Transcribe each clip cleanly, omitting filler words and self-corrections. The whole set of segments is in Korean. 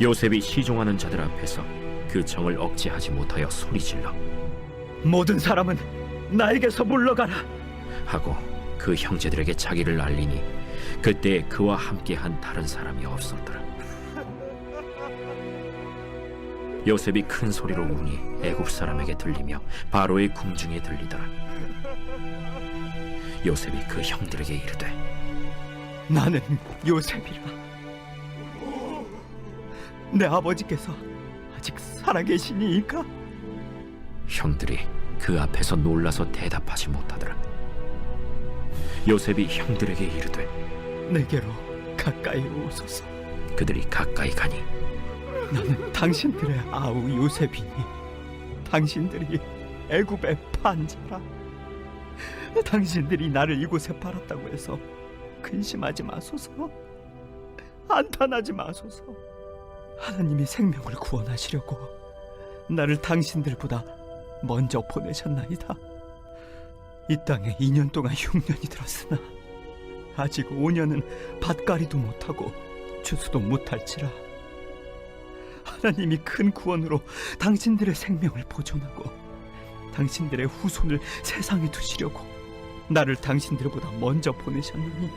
요셉이 시종하는 자들 앞에서 그 정을 억제하지 못하여 소리질러 모든 사람은 나에게서 물러가라. 하고 그 형제들에게 자기를 알리니 그때 그와 함께한 다른 사람이 없었더라. 요셉이 큰 소리로 우니 애굽 사람에게 들리며 바로의 궁중에 들리더라. 요셉이 그 형들에게 이르되 나는 요셉이라. 내 아버지께서 아직 살아계시니이까? 형들이 그 앞에서 놀라서 대답하지 못하더라. 요셉이 형들에게 이르되 내게로 가까이 오소서. 그들이 가까이 가니 나는 당신들의 아우 요셉이니 당신들이 애굽의 판자라. 당신들이 나를 이곳에 팔았다고 해서 근심하지 마소서. 안탄하지 마소서. 하나님이 생명을 구원하시려고 나를 당신들보다 먼저 보내셨나이다. 이 땅에 2년 동안 흉년이 들었으나 아직 5년은 밭갈이도 못하고 추수도 못할지라. 하나님이 큰 구원으로 당신들의 생명을 보존하고 당신들의 후손을 세상에 두시려고 나를 당신들보다 먼저 보내셨느니,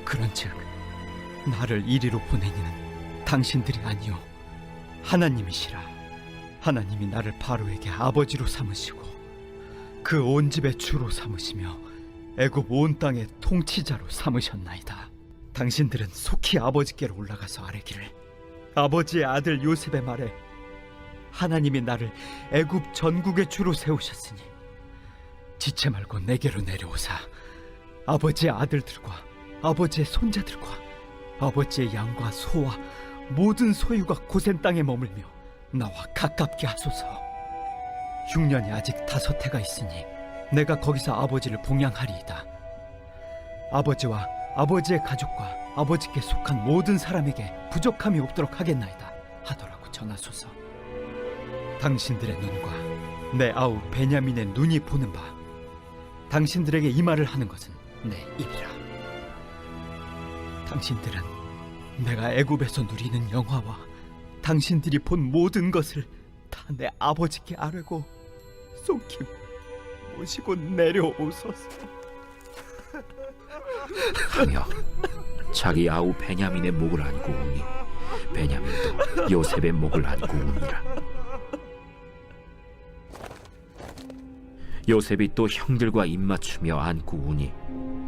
그런즉 나를 이리로 보내니는 당신들이 아니요 하나님이시라. 하나님이 나를 바로에게 아버지로 삼으시고 그 온 집의 주로 삼으시며 애굽 온 땅의 통치자로 삼으셨나이다. 당신들은 속히 아버지께로 올라가서 아뢰기를, 아버지의 아들 요셉의 말에 하나님이 나를 애굽 전국의 주로 세우셨으니 지체 말고 내게로 내려오사 아버지의 아들들과 아버지의 손자들과 아버지의 양과 소와 모든 소유가 고센 땅에 머물며 나와 가깝게 하소서. 흉년이 아직 5해가 있으니 내가 거기서 아버지를 봉양하리이다. 아버지와 아버지의 가족과 아버지께 속한 모든 사람에게 부족함이 없도록 하겠나이다 하더라고 전하소서. 당신들의 눈과 내 아우 베냐민의 눈이 보는 바 당신들에게 이 말을 하는 것은 내 입이라. 당신들은 내가 애굽에서 누리는 영화와 당신들이 본 모든 것을 다 내 아버지께 아뢰고 속히 모시고 내려오소서. 하며 자기 아우 베냐민의 목을 안고 우니 베냐민도 요셉의 목을 안고 우니라. 요셉이 또 형들과 입맞추며 안고 우니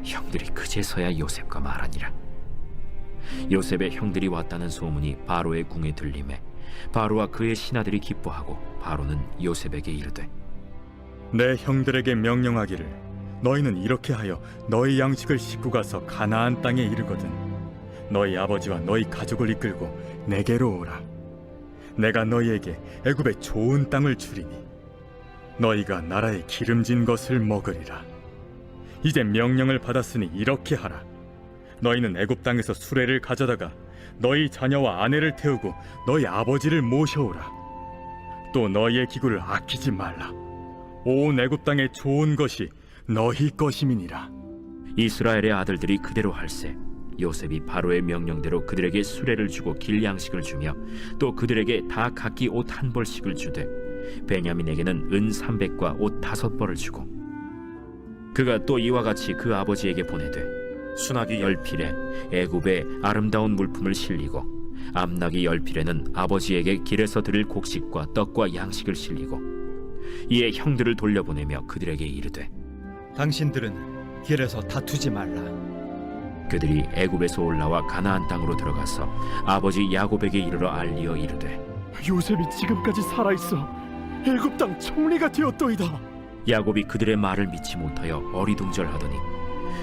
형들이 그제서야 요셉과 말하니라. 요셉의 형들이 왔다는 소문이 바로의 궁에 들리매 바로와 그의 신하들이 기뻐하고 바로는 요셉에게 이르되, 내 형들에게 명령하기를 너희는 이렇게 하여 너희 양식을 싣고 가서 가나안 땅에 이르거든 너희 아버지와 너희 가족을 이끌고 내게로 오라. 내가 너희에게 애굽의 좋은 땅을 주리니 너희가 나라의 기름진 것을 먹으리라. 이제 명령을 받았으니 이렇게 하라. 너희는 애굽 땅에서 수레를 가져다가 너희 자녀와 아내를 태우고 너희 아버지를 모셔오라. 또 너희의 기구를 아끼지 말라. 온 애굽 땅의 좋은 것이 너희 것임이니라. 이스라엘의 아들들이 그대로 할세 요셉이 바로의 명령대로 그들에게 수레를 주고 길 양식을 주며 또 그들에게 다 각기 옷 1벌씩을 주되 베냐민에게는 은 300과 옷 5벌을 주고 그가 또 이와 같이 그 아버지에게 보내되 수나기 10필에 애굽의 아름다운 물품을 실리고 암나기 10필에는 아버지에게 길에서 드릴 곡식과 떡과 양식을 실리고 이에 형들을 돌려보내며 그들에게 이르되, 당신들은 길에서 다투지 말라. 그들이 애굽에서 올라와 가나안 땅으로 들어가서 아버지 야곱에게 이르러 알리어 이르되, 요셉이 지금까지 살아있어 애굽 땅 총리가 되었도이다. 야곱이 그들의 말을 믿지 못하여 어리둥절하더니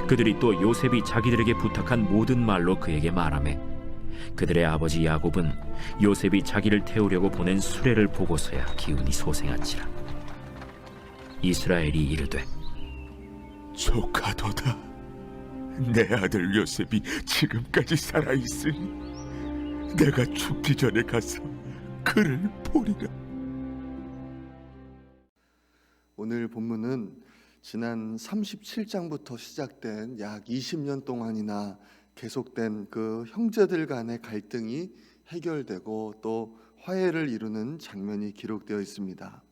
그들이 또 요셉이 자기들에게 부탁한 모든 말로 그에게 말하매 그들의 아버지 야곱은 요셉이 자기를 태우려고 보낸 수레를 보고서야 기운이 소생한지라. 이스라엘이 이르되, 조카도다. 내 아들 요셉이 지금까지 살아있으니 내가 죽기 전에 가서 그를 보리라. 오늘 본문은 지난 37장부터 시작된 약 20년 동안이나 계속된 그 형제들 간의 갈등이 해결되고 또 화해를 이루는 장면이 기록되어 있습니다.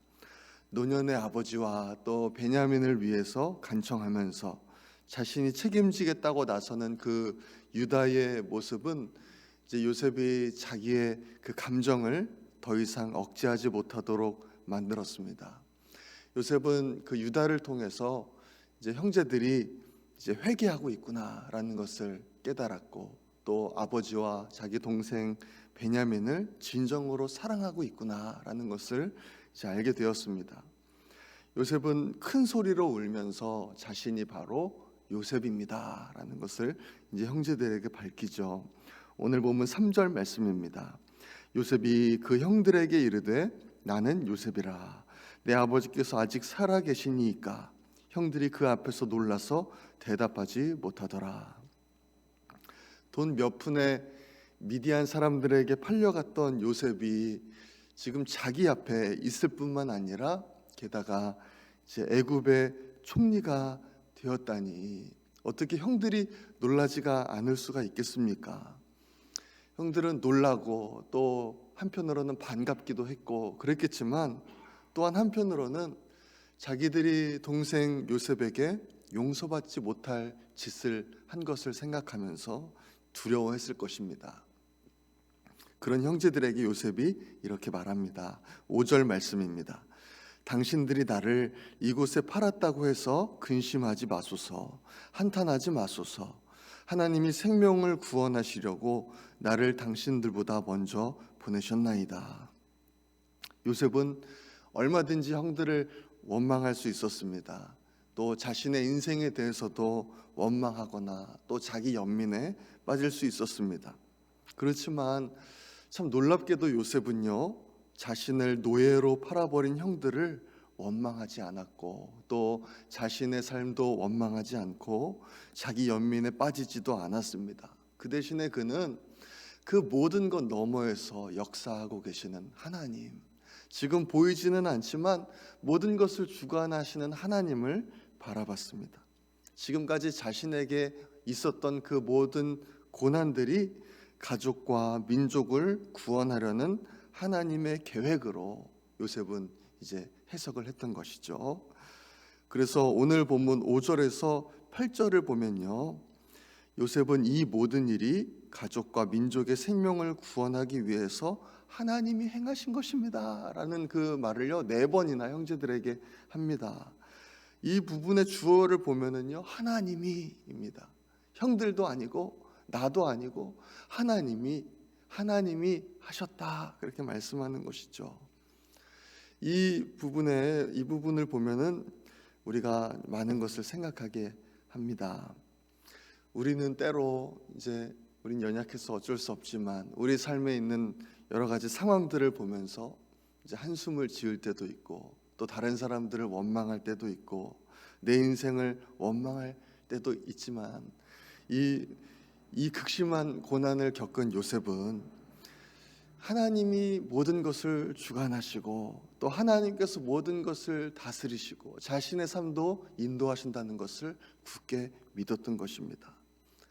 노년의 아버지와 또 베냐민을 위해서 간청하면서 자신이 책임지겠다고 나서는 그 유다의 모습은 이제 요셉이 자기의 그 감정을 더 이상 억제하지 못하도록 만들었습니다. 요셉은 그 유다를 통해서 이제 형제들이 이제 회개하고 있구나라는 것을 깨달았고 또 아버지와 자기 동생 베냐민을 진정으로 사랑하고 있구나라는 것을 이제 알게 되었습니다. 요셉은 큰 소리로 울면서 자신이 바로 요셉입니다라는 것을 이제 형제들에게 밝히죠. 오늘 보면 3절 말씀입니다. 요셉이 그 형들에게 이르되 나는 요셉이라 내 아버지께서 아직 살아 계시니이까 형들이 그 앞에서 놀라서 대답하지 못하더라. 돈 몇 푼에 미디안 사람들에게 팔려갔던 요셉이 지금 자기 앞에 있을 뿐만 아니라 게다가 이제 애굽의 총리가 되었다니 어떻게 형들이 놀라지가 않을 수가 있겠습니까? 형들은 놀라고 또 한편으로는 반갑기도 했고 그랬겠지만 또한 한편으로는 자기들이 동생 요셉에게 용서받지 못할 짓을 한 것을 생각하면서 두려워했을 것입니다. 그런 형제들에게 요셉이 이렇게 말합니다. 5절 말씀입니다. 당신들이 나를 이곳에 팔았다고 해서 근심하지 마소서, 한탄하지 마소서. 하나님이 생명을 구원하시려고 나를 당신들보다 먼저 보내셨나이다. 요셉은 얼마든지 형들을 원망할 수 있었습니다. 또 자신의 인생에 대해서도 원망하거나 또 자기 연민에 빠질 수 있었습니다. 그렇지만 참 놀랍게도 요셉은요, 자신을 노예로 팔아버린 형들을 원망하지 않았고 또 자신의 삶도 원망하지 않고 자기 연민에 빠지지도 않았습니다. 그 대신에 그는 그 모든 것 너머에서 역사하고 계시는 하나님, 지금 보이지는 않지만 모든 것을 주관하시는 하나님을 바라봤습니다. 지금까지 자신에게 있었던 그 모든 고난들이 가족과 민족을 구원하려는 하나님의 계획으로 요셉은 이제 해석을 했던 것이죠. 그래서 오늘 본문 5절에서 8절을 보면요, 요셉은 이 모든 일이 가족과 민족의 생명을 구원하기 위해서 하나님이 행하신 것입니다 라는 그 말을요 4번이나 형제들에게 합니다. 이 부분의 주어를 보면은요 하나님이입니다. 형들도 아니고 나도 아니고 하나님이 하셨다 그렇게 말씀하는 것이죠. 이 부분을 보면은 우리가 많은 것을 생각하게 합니다. 우리는 때로 이제 우린 연약해서 어쩔 수 없지만 우리 삶에 있는 여러 가지 상황들을 보면서 이제 한숨을 지을 때도 있고 또 다른 사람들을 원망할 때도 있고 내 인생을 원망할 때도 있지만 이 극심한 고난을 겪은 요셉은 하나님이 모든 것을 주관하시고 또 하나님께서 모든 것을 다스리시고 자신의 삶도 인도하신다는 것을 굳게 믿었던 것입니다.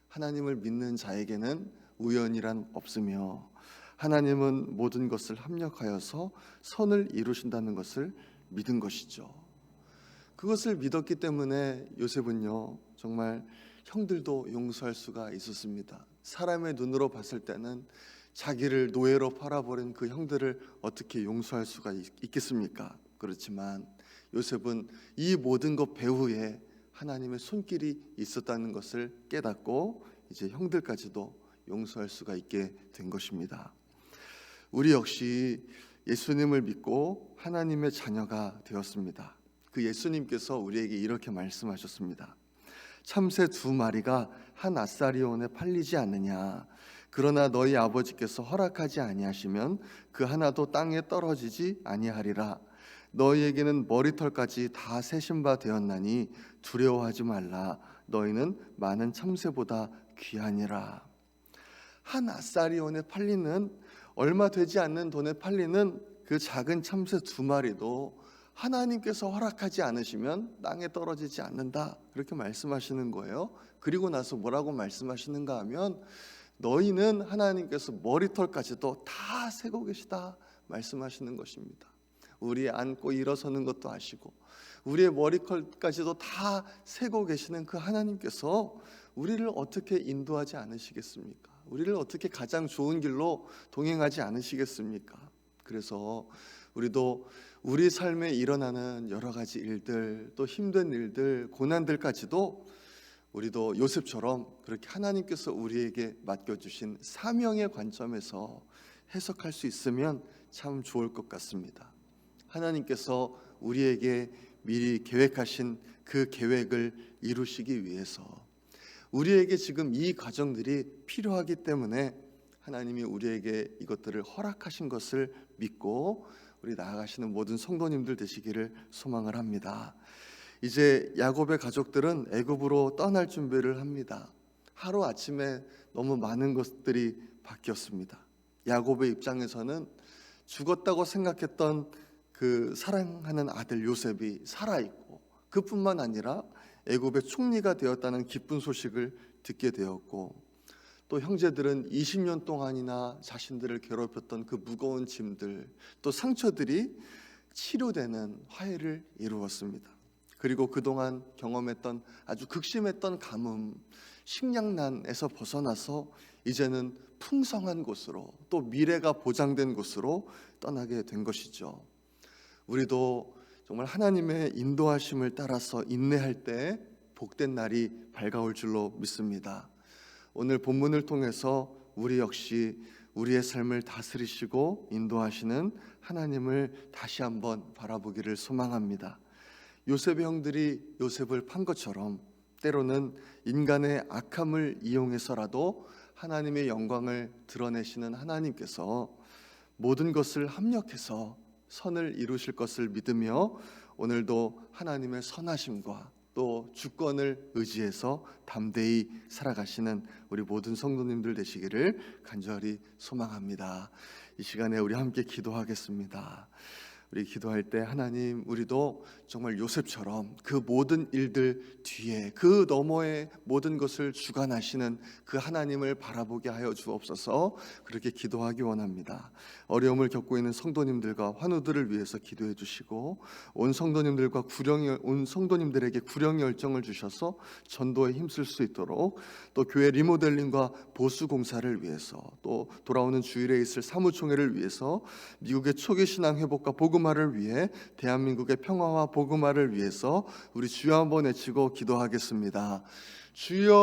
하나님을 믿는 자에게는 우연이란 없으며 하나님은 모든 것을 합력하여서 선을 이루신다는 것을 믿은 것이죠. 그것을 믿었기 때문에 요셉은요 정말 형들도 용서할 수가 있었습니다. 사람의 눈으로 봤을 때는 자기를 노예로 팔아버린 그 형들을 어떻게 용서할 수가 있겠습니까? 그렇지만 요셉은 이 모든 것 배후에 하나님의 손길이 있었다는 것을 깨닫고 이제 형들까지도 용서할 수가 있게 된 것입니다. 우리 역시 예수님을 믿고 하나님의 자녀가 되었습니다. 그 예수님께서 우리에게 이렇게 말씀하셨습니다. 참새 2마리가 한 아사리온에 팔리지 않느냐. 그러나 너희 아버지께서 허락하지 아니하시면 그 하나도 땅에 떨어지지 아니하리라. 너희에게는 머리털까지 다 세신 바 되었나니 두려워하지 말라. 너희는 많은 참새보다 귀하니라. 한 아사리온에 팔리는 얼마 되지 않는 돈에 팔리는 그 작은 참새 2마리도 하나님께서 허락하지 않으시면 땅에 떨어지지 않는다, 그렇게 말씀하시는 거예요. 그리고 나서 뭐라고 말씀하시는가 하면 너희는 하나님께서 머리털까지도 다 세고 계시다 말씀하시는 것입니다. 우리 앉고 일어서는 것도 아시고 우리의 머리털까지도 다 세고 계시는 그 하나님께서 우리를 어떻게 인도하지 않으시겠습니까? 우리를 어떻게 가장 좋은 길로 동행하지 않으시겠습니까? 그래서 우리도 우리 삶에 일어나는 여러 가지 일들, 또 힘든 일들, 고난들까지도 우리도 요셉처럼 그렇게 하나님께서 우리에게 맡겨주신 사명의 관점에서 해석할 수 있으면 참 좋을 것 같습니다. 하나님께서 우리에게 미리 계획하신 그 계획을 이루시기 위해서 우리에게 지금 이 과정들이 필요하기 때문에 하나님이 우리에게 이것들을 허락하신 것을 믿고 우리 나아가시는 모든 성도님들 되시기를 소망을 합니다. 이제 야곱의 가족들은 애굽으로 떠날 준비를 합니다. 하루아침에 너무 많은 것들이 바뀌었습니다. 야곱의 입장에서는 죽었다고 생각했던 그 사랑하는 아들 요셉이 살아있고, 그뿐만 아니라 애굽의 총리가 되었다는 기쁜 소식을 듣게 되었고, 또 형제들은 20년 동안이나 자신들을 괴롭혔던 그 무거운 짐들, 또 상처들이 치료되는 화해를 이루었습니다. 그리고 그동안 경험했던 아주 극심했던 가뭄, 식량난에서 벗어나서 이제는 풍성한 곳으로, 또 미래가 보장된 곳으로 떠나게 된 것이죠. 우리도 정말 하나님의 인도하심을 따라서 인내할 때 복된 날이 밝아올 줄로 믿습니다. 오늘 본문을 통해서 우리 역시 우리의 삶을 다스리시고 인도하시는 하나님을 다시 한번 바라보기를 소망합니다. 요셉의 형들이 요셉을 판 것처럼 때로는 인간의 악함을 이용해서라도 하나님의 영광을 드러내시는 하나님께서 모든 것을 합력해서 선을 이루실 것을 믿으며 오늘도 하나님의 선하심과 또 주권을 의지해서 담대히 살아가시는 우리 모든 성도님들 되시기를 간절히 소망합니다. 이 시간에 우리 함께 기도하겠습니다. 우리 기도할 때 하나님, 우리도 정말 요셉처럼 그 모든 일들 뒤에 그 너머의 모든 것을 주관하시는 그 하나님을 바라보게 하여 주옵소서. 그렇게 기도하기 원합니다. 어려움을 겪고 있는 성도님들과 환우들을 위해서 기도해 주시고, 온 성도님들에게 구령 열정을 주셔서 전도에 힘쓸 수 있도록, 또 교회 리모델링과 보수 공사를 위해서, 또 돌아오는 주일에 있을 사무총회를 위해서, 미국의 초기 신앙 회복과 복음화를 위해, 대한민국의 평화와 복음화를 위해서 우리 주여 한번 외치고 기도하겠습니다. 주여